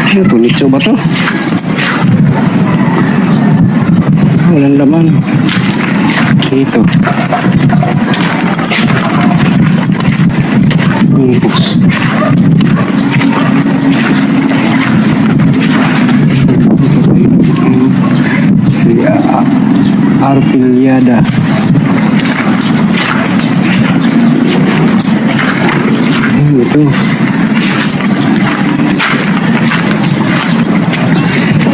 Ano to? Nicho ba to? Walang laman. Dito. Si Arpiliada. Ito.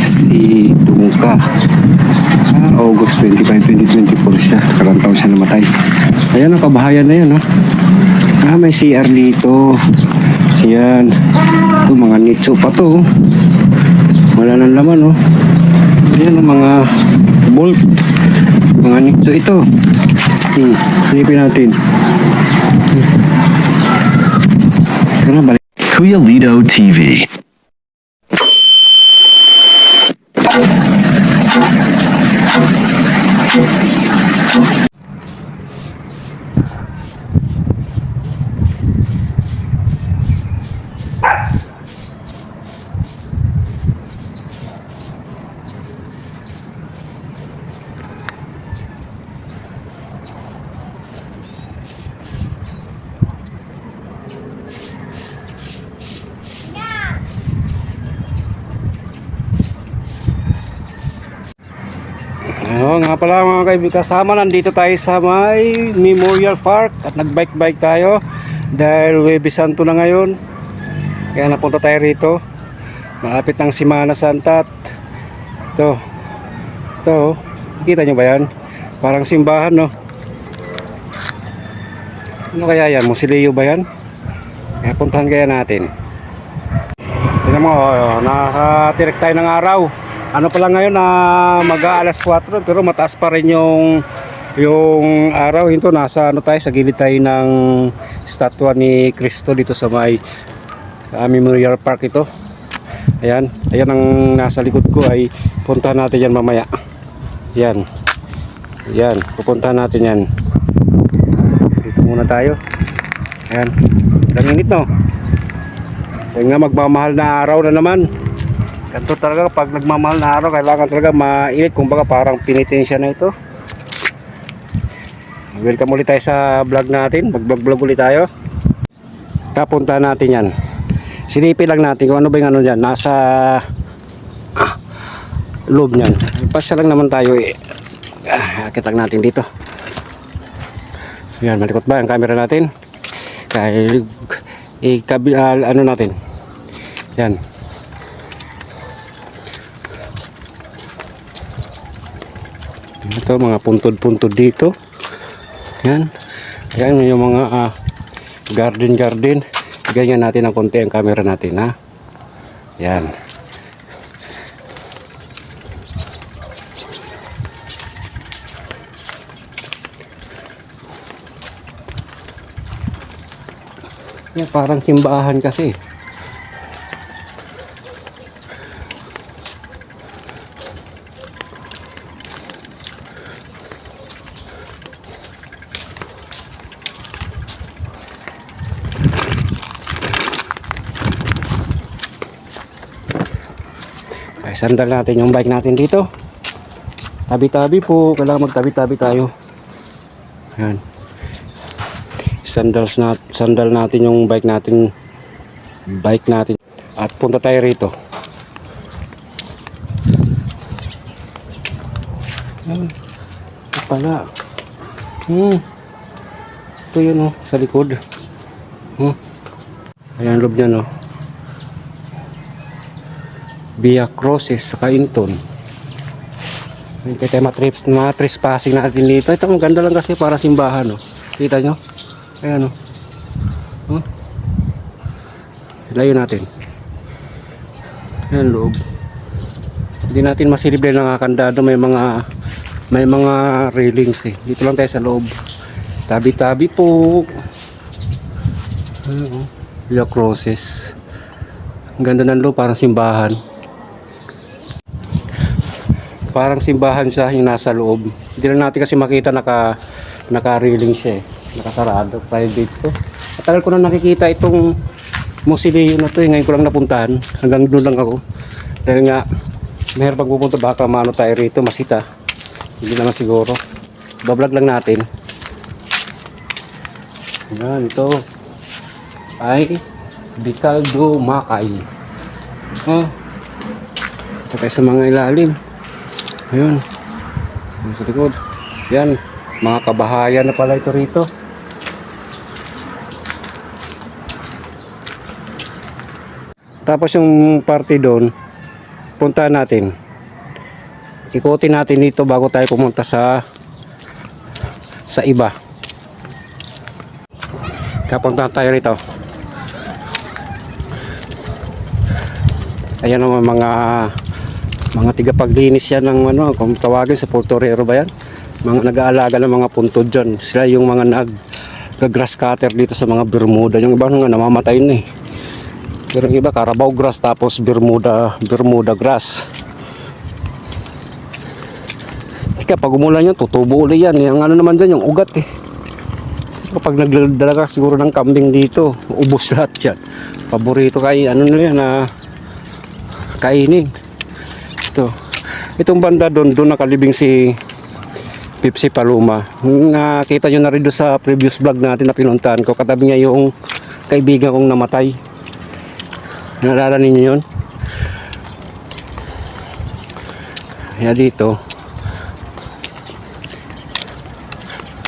Si Tungka. August 25, 2024 siya. Karang taon siya namatay. Ayan, kabahayan na yan, no? May CR dito. Ayan. Ito, mga nicho pa to. Wala nang laman, no? Ayan, mga bolt. Mga nicho ito. Silipin natin. Ito na, balik. Kuya Lido TV. Nga pala mga kaibigan, kasama nandito tayo sa may Memorial Park at nagbike-bike tayo dahil Huwebes Santo na ngayon, kaya napunta tayo rito malapit ng Semana Santa. Ito, kita nyo ba yan? Parang simbahan, no? Ano kaya yan? Musileo ba yan? Kaya puntahan kaya natin. Tignan mo, nakatirek tayo ng araw. Ano pala ngayon na mag-aalas 4 pero mataas pa rin yung araw. Ito nasa tayo sa gilid tayo ng statwa ni Cristo dito sa Memorial Park ito. Ayan ang nasa likod ko ay puntahan natin yan mamaya. Yan, pupuntahan natin yan. Dito muna tayo. Ayan, ang init, no? Kaya nga magmamahal na araw na naman. Ganito talaga pag nagmamahal na araw, kailangan talaga mainit. Kumbaga parang pinitensya na ito. Welcome ulit tayo sa vlog natin. Mag-vlog ulit tayo. Kapunta natin yan. Silipin lang natin kung ano ba yung ano dyan. Nasa loob nyan. Pasya lang naman tayo eh. Akit lang natin dito. Yan, malikot ba ang camera natin? Kaya ano natin. Yan. Ito mga puntod-puntod dito. Yan yung mga garden. Ganyan natin ang konti ang camera natin, ha. Yan. Yan parang simbahan kasi. Sandal natin yung bike natin dito. Tabi-tabi po. Kailangan magtabi-tabi tayo. Ayan. Sandal natin yung bike natin. At punta tayo rito. Ayan. Ito pala. Ito yun, sa likod. Ayan ang loob niya, no. Via Crosses sa Kainton. Hindi tayo matrespassing natin dito. Ito ang ganda lang kasi para simbahan, no? Kita nyo? Ayan, no? Layo natin. Ayan loob. Hindi natin masilibre ng kandado. May mga railings eh. Dito lang tayo sa loob. Tabi-tabi po. Ayan, Via Crosses. Ang ganda ng loob, parang simbahan. Parang simbahan siya yung nasa loob. Hindi na natin kasi makita naka-railing siya eh. Nakasarado. Private to. Matagal ko na nakikita itong Musileo na to ngayon ko lang napuntahan, hanggang doon lang ako dahil nga mayroon pang pupunta, baka maano tayo rito, masita, hindi naman siguro, bablog lang natin. Yan, ito ay Bicaldo Makay. Ito tayo sa mga ilalim. Ayun, sa likod. Yan, mga kabahayan na pala ito rito. Tapos yung party doon, puntahan natin. Ikutin natin dito bago tayo pumunta sa iba. Kapunta tayo rito. Ayan naman mga tigapaglinis yan ng ano, kung tawagin sa portorero ba yan? Mga nag-aalaga ng mga puntod dyan. Sila yung mga nag-grass cutter dito sa mga Bermuda. Yung iba nga namamatay na eh. Pero yung iba Carabao grass tapos Bermuda grass. Kapag umulan yan, tutubo ulit yan. Yung ano naman dyan, yung ugat eh. Kapag nagdala ka siguro ng kambing dito, ubos lahat yan. Paborito kay ano nila yan na kainin. Itong banda doon nakalibing si Pipsi Paloma. Nakita nyo na rin doon sa previous vlog natin na pinuntahan ko. Katabi niya yung kaibigan kong namatay. Naalala ninyo yun? Kaya dito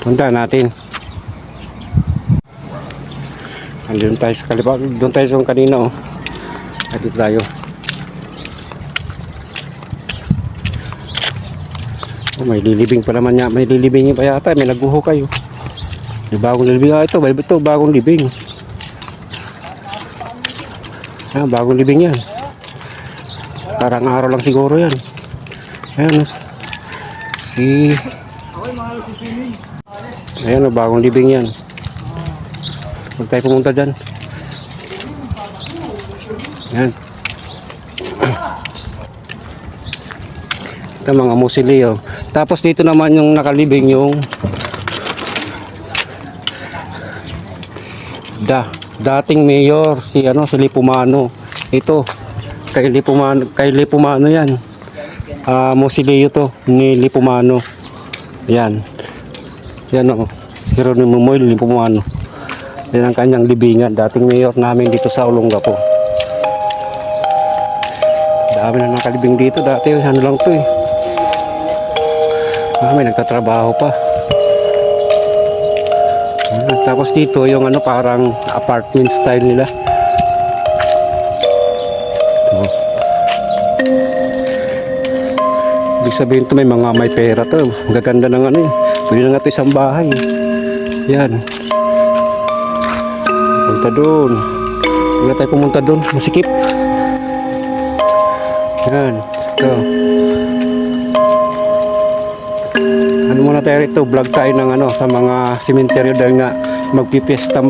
punta natin. Andun tayo sa kaliwa. Doon tayo sa kanina oh. At dito tayo. Oh, may lilibing pa naman niya. May lilibingin pa yata. May nagbuho kayo. May bagong lilibing. Ito bagong libing. Bagong libing yan. Parang araw lang siguro yan. Ayan. Ayan, bagong libing yan. Huwag tayo pumunta dyan. Ayan. Ito mga musileo. Tapos dito naman yung nakalibing yung dating mayor si Lipumano. Ito kay Lipumano yan. Musileo to ni Lipumano. Yan oh. Geronimo Moy Lipumano. Yan ang kanyang libingan. Dating mayor namin dito sa Olongapo. Dami na nakalibing dito. Dati ano lang to eh. May nagtatrabaho pa. Tapos dito yung parang apartment style nila. Ito. Ibig sabihin to may pera to. Gaganda ng eh. Pwede na nga ito isang bahay. Yan. Punta doon. Wala tayo pumunta doon. Masikip. Yan. Ito. Ano muna tayo rito, vlog tayo ng sa mga sementeryo dahil nga magpipiesta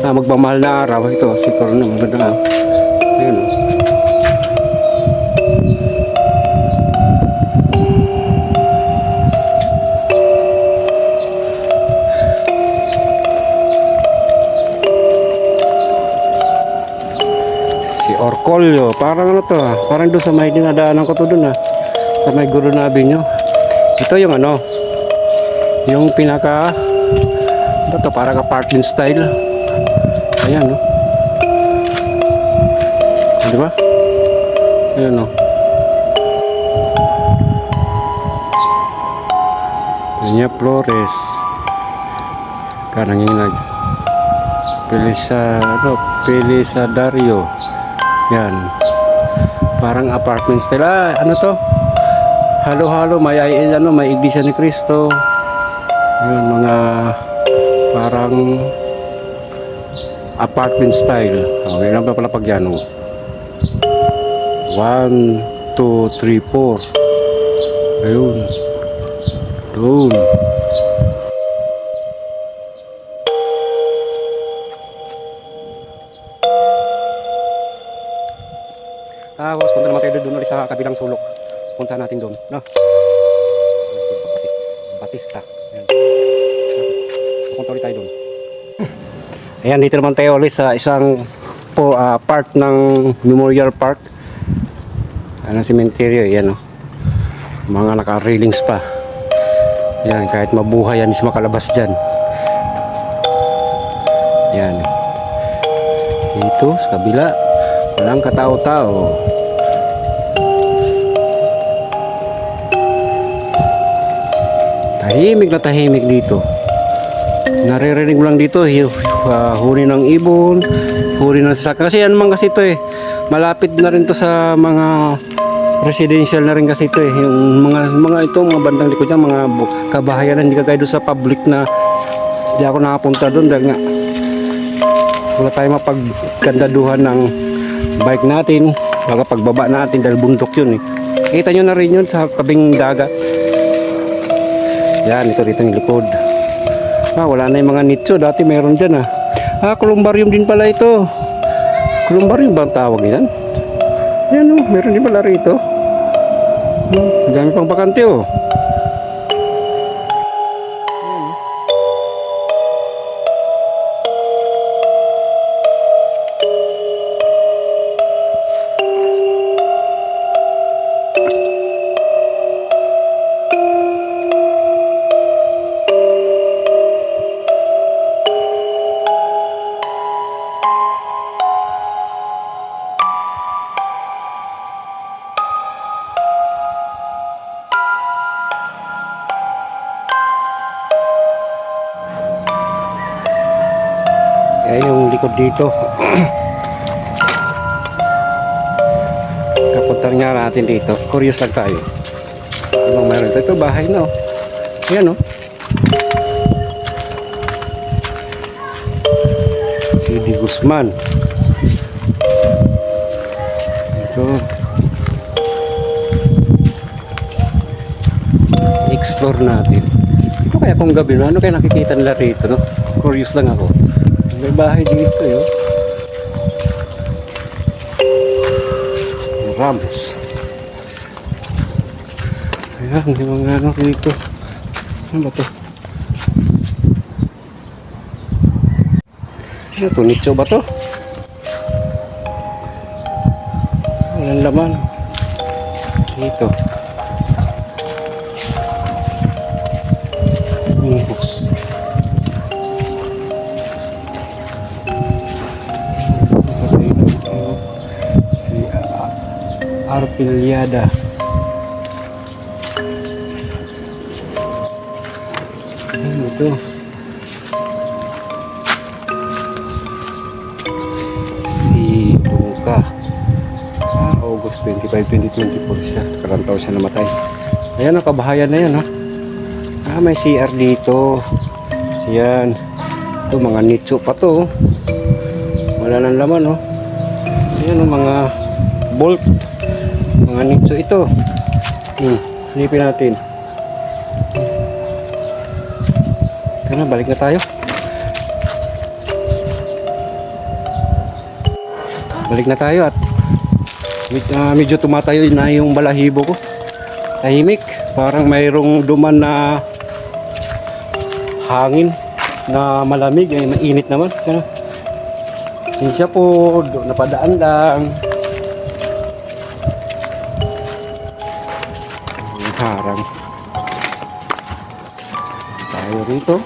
magmamahal na araw. Ito si Corona, maganda. Ayun. Si Orcolio, parang parang doon sa may dinadaanan ko to doon sa may Guruna Avenue. Ito yung yung pinaka parang apartment style. Ayan di ba? Ayan Peña Flores Kananginag Pelisadario. Yan parang apartment style. Ano to? Halo-halo, may Iglesia ni Cristo. Yun, mga parang apartment style. Okay, lang pa pala pag yan. 1, 2, 3, 4. Ayun. Doon. Tapos, punta naman tayo doon ulit sa kabilang sulok. Punta natin doon, no? Batista. Ayan. Punta ulit tayo doon. Ayan, dito naman tayo ulit sa isang po part ng Memorial Park. Ano cemetery yan, oh. Mga naka-railings pa. Yan, kahit mabuhay yan is makalabas dyan. Yan. Dito sa kabila walang katao-tao. Tahimik na tahimik dito. Naririnig mo lang dito huni ng ibon, huni ng sasakyan. Kasi yan man kasi ito eh. Malapit na rin to sa mga residential na rin kasi ito eh. Yung mga bandang likod niya, mga kabahayan, hindi kagaya doon sa public na hindi ako nakapunta doon dahil nga wala tayong mapagkandaduhan ng bike natin. Baka pagbaba natin dahil bundok yun eh. Kita nyo na rin yun sa tabing dagat. Yan, ito dito yung likod. Wala na yung mga nicho. Dati meron dyan columbarium din pala ito. Columbarium ba ang tawag yan? Yan meron din pala rito. Dami pang bakante oh. Ayan yung likod dito. Kapunta nga natin dito. Curious lang tayo. Anong mayroon ito? Ito bahay na oh. Ayan oh. C.D. Guzman. Ito. Explore natin. Ito kaya kung gabi na, ano kaya nakikita nila rito no? Curious lang ako. May bahay dito yun. Rams. Ayan, yung mga ano dito. Ano ba ito? Ano ito? Nicho ba ito? Walang laman. Dito. Bus. Arpiliada. Ito. Si Buka. August 25, 2024 siya. Karang taon siya namatay. Ayan ang kabahayan na yan. May CR dito. Yan. Ito mga nicho pa to. Wala nang laman. Ayan ang mga bolt. Mga nicho ito. Silipin natin. Tara, balik na tayo. Balik na tayo at medyo tumatayo na yung balahibo ko. Tahimik. Parang mayroong duman na hangin na malamig. Mainit naman. Hindi siya po. Napadaan lang. Harang tayo rito.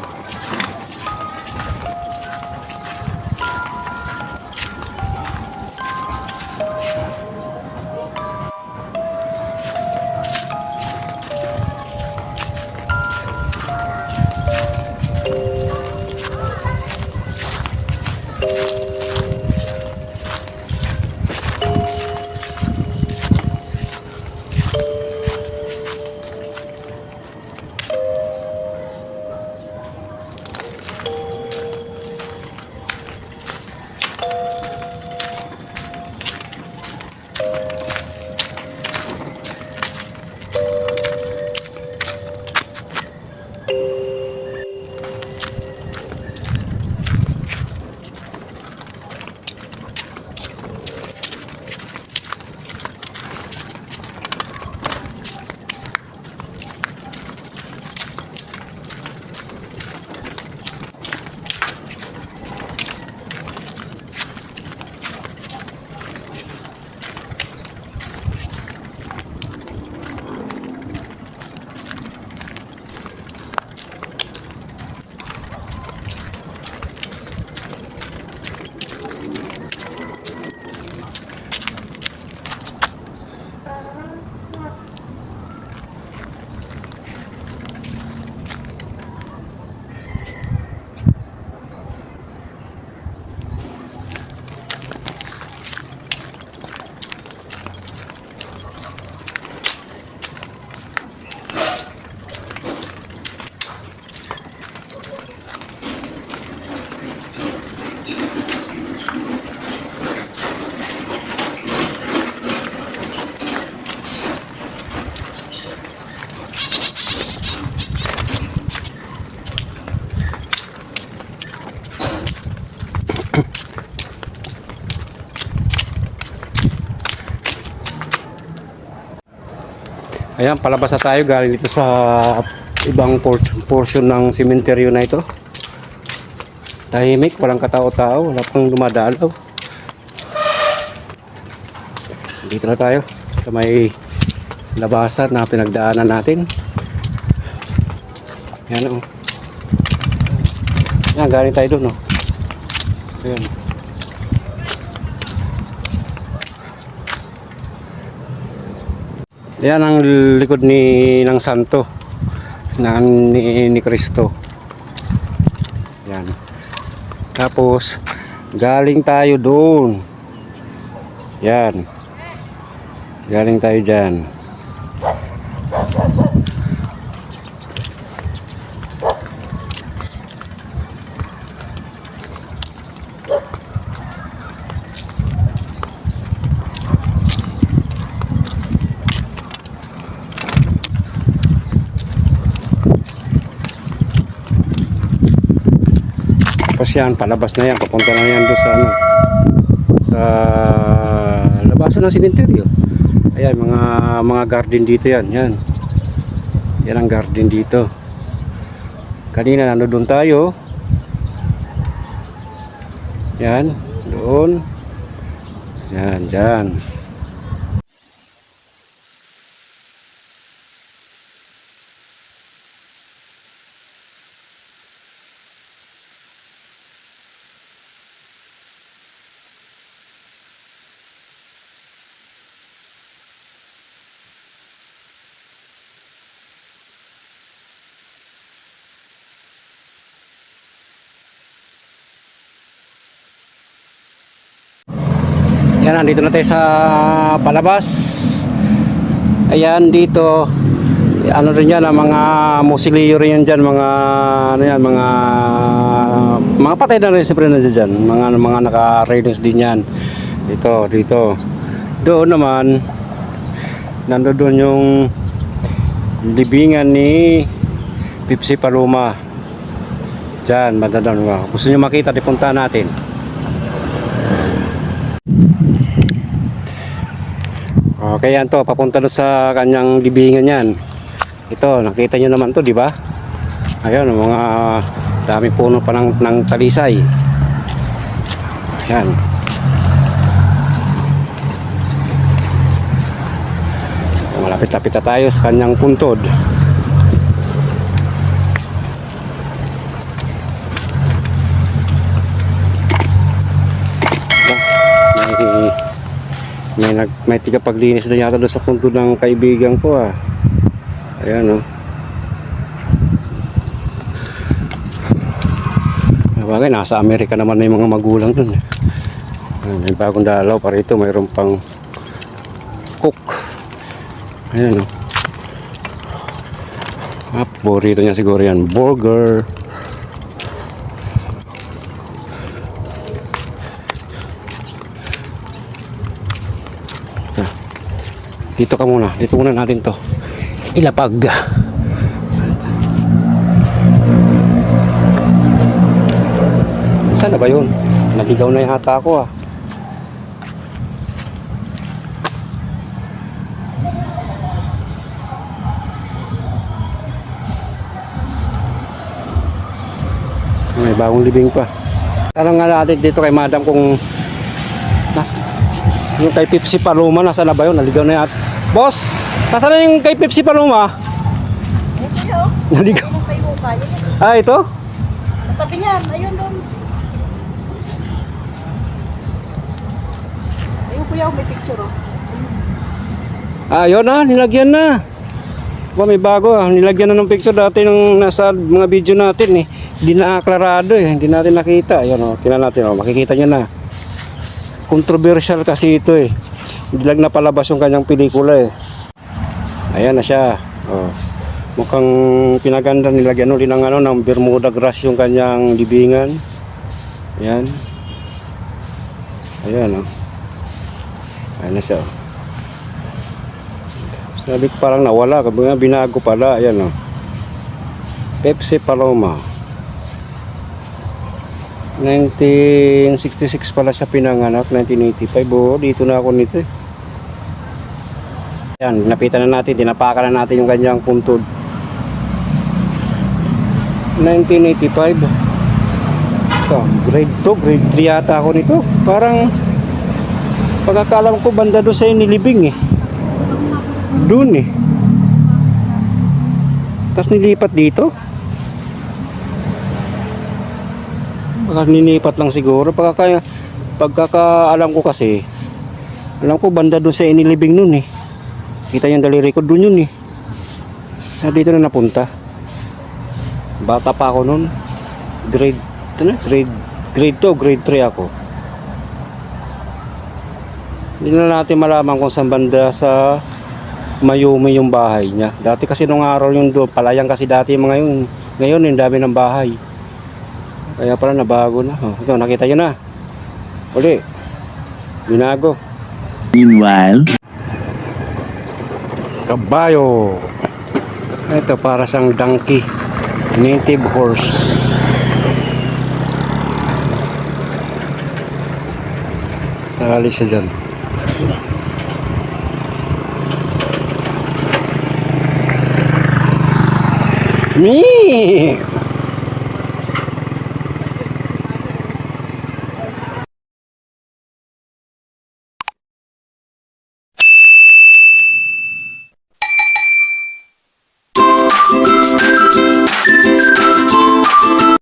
Ayan, palabas na tayo galing dito sa ibang portion ng sementeryo na ito. Tahimik, walang katao-tao, wala pang dumadalaw. Dito na tayo sa may labasan na pinagdaanan natin. Ayan o. Ayan, galing tayo doon o. Ayan. Yan ang likod ng santo ni Cristo. Yan. Tapos galing tayo doon. Yan. Galing tayo diyan. Tapos yan, palabas na yan, papunta na yan doon sa sa labasan ng sementeryo. Ayan, mga garden dito yan, yan. Yan ang garden dito. Kanina nandoon tayo. Yan, doon. Yan, dyan. Yan, nandito na tayo sa palabas. Ayan, dito ano rin yan, mga musilyo rin yan dyan, mga ano yan, mga patay na rin siyempre na dyan, mga naka-railings din yan. Dito. Doon naman, nandoon yung libingan ni Pipsi Paloma. Dyan, madadaan. Gusto nyo makita, dipunta natin. Okay, yan to, papunta doon sa kanyang libingan yan. Ito, nakita nyo naman to, di ba? Ayun, mga dami puno pa ng talisay. Yan. Malapit-lapit na tayo sa kanyang puntod. May tigapaglinis na yata doon sa punto ng kaibigan ko ah. Ayan oh. Bagay, nasa Amerika naman na yung mga magulang doon. May bagong dalaw pa rito, mayroon pang cook. Ayan oh. Paborito niya siguro yan, burger. Dito ka muna. Dito muna natin to ilapag. Saan na ba yun? Naligaw na yata ako ah. May bagong libing pa. Tanong nga natin dito kay madam kung yung kay Pipsi Paloma, nasa na ba yun? Naligaw na yan. Boss, nasa na yung kay Pipsi Paloma? Ito. Naligaw. Ah, ito? Tabi niyan, ayun doon. Ayun kuya, may picture oh. Ah, yun na, nilagyan na. May bago ah, nilagyan na ng picture dati nung nasa mga video natin eh. Hindi na aklarado eh, hindi natin nakita. Ayun oh, tingnan natin oh, makikita nyo na. Controversial kasi ito eh. Hindi lang napalabas yung kanyang pelikula eh. Ayan na siya. Oh. Mukhang pinaganda, nilagyan ulit ng ng Bermuda grass yung kanyang libingan. Ayan. Ayan oh. Ayan na siya. Sabi ko parang nawala, binago pala. Ayan oh. Pipsi Paloma. 1966 pala siya pinanganak, 1985. Oh, dito na ako nito eh. Yan, napitan na natin, tinapakan na natin yung kanyang puntod. 1985. Ito, grade 2, grade 3 yata ako nito. Parang pagkakalam ko banda doon sa inilibing eh. Doon eh. Tapos nilipat dito. Baka nilipat lang siguro. Pagkakaalam ko kasi, alam ko banda doon sa inilibing noon eh. Kita yung daliri ko doon yun eh. Dito na napunta. Bata pa ako noon. Grade 2, grade 3 ako. Hindi na natin malaman kung saan banda sa Mayumi yung bahay niya. Dati kasi nung araw yung doon, palayang kasi dati yung mga yun. Ngayon yung dami ng bahay. Kaya pala nabago na. Oh, ito, nakita nyo na. Uli. Binago. Meanwhile, Kabayo. Ito para sang donkey. Native horse. Alis siya dyan. Nee!